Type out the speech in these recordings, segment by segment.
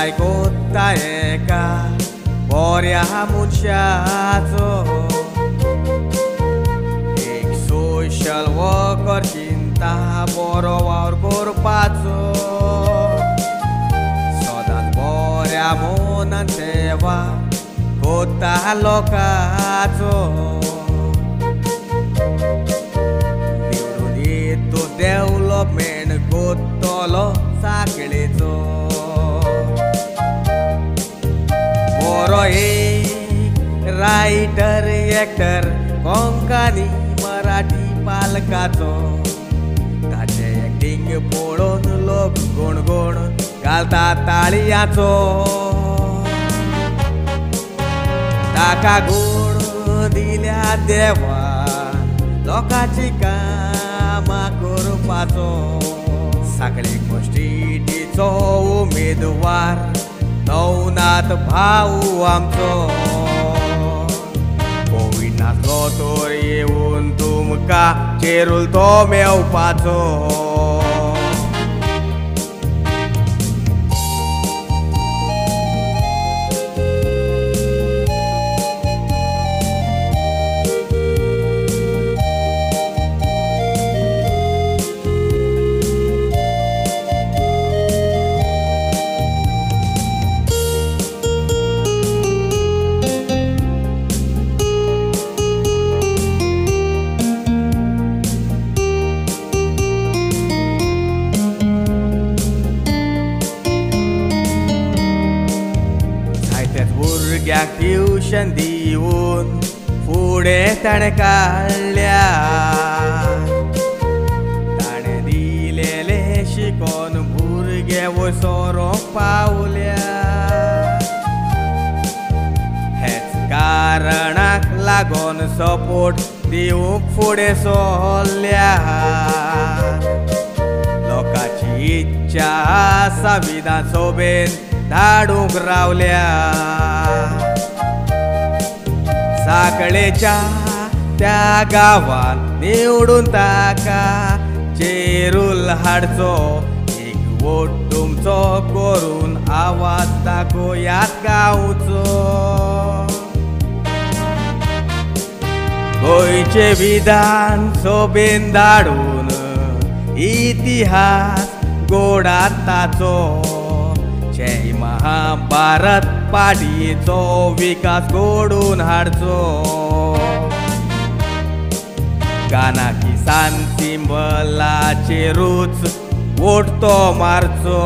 आमकांय कोत्ता एका बऱ्या मनशाचो एक सोशल वर्कर चिंता बरो वावर करपाचो सदांच बऱ्या मनान सेवा कोत्ता लोकांचो निवडून येतो डेव्हलपमेंट कोत्तलो साखळेचो बरो एक रायटर एक्टर कोंकणी मराठी पालकाचो ताचे एक्टिंग पळोवन लोक गुणगुण घालता ताळयांचो ताका गुण दिल्या देवा लोकांची कामां करपाचो सगळे गोष्टीचो उमेदवार नवनाथ भाऊ आमचो कोविड नासलो तर येवन तुमकां चेरूल तो मेवपाचो भुरग्यांक ट्युशन दिवन फुडें ताणें काडल्या ताणें दिलेले शिकोन भुरगे वसोरोंक पावल्या हेच कारणाक लागून सपोर्ट दिवंक फुडें सरल्या लोकांची इच्छा संविधान धाडूंक रावल्या साखळेच्या त्या गांवांत निवडून ताका चेरूल हाडचो एक वोट तुमचो करून आवाज दाखोवयात गांवचो गोंयचे विधान सभेन धाडून इतिहास घोडात ताचो जय महाभारत पाडयेचो विकास घडोवन हाडचो गाना किसान सिंबलाचेरूच वोट तो मारचो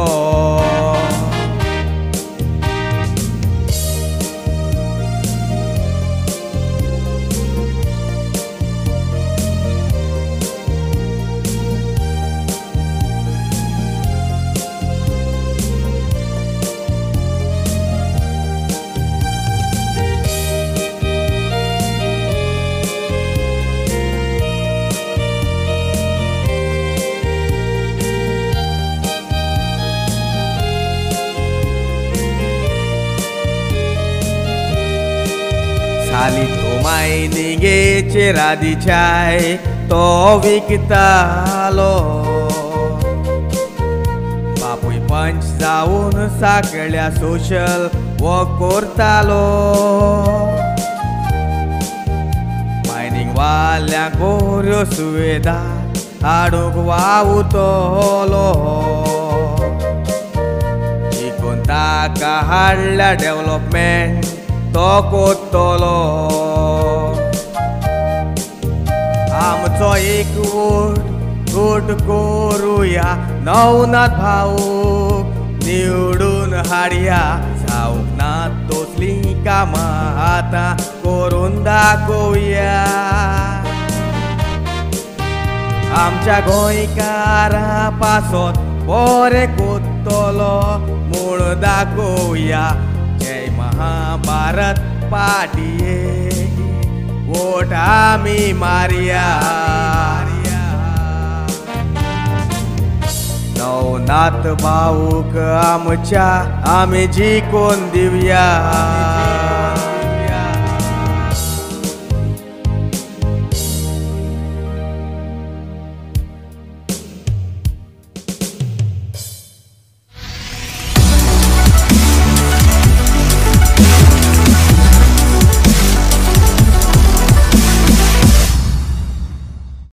साली तो मायनिंगेचे राधीचाय तो विकतालो बापूय पंच जावन साखळ्या सोशल वर्क करतालो मायनिंग वाल्यांक बऱ्यो सुविधा हाडूंक वावुरतलो शिकून ताका हाडल्या डेव्हलपमेंट तो कोत्तलो आमचो एक वोट करुया नवनाथ भाऊ निवडून हाडया जावंक ना तसली कामां आतां करून दाखोवया आमच्या गोंयकारा पासत बरें कोत्तलो म्हूण दाखोवया जय महाभारत पाडये वोट आमी मारया नवनाथ भाऊक आमच्या आमी जिखून दिवया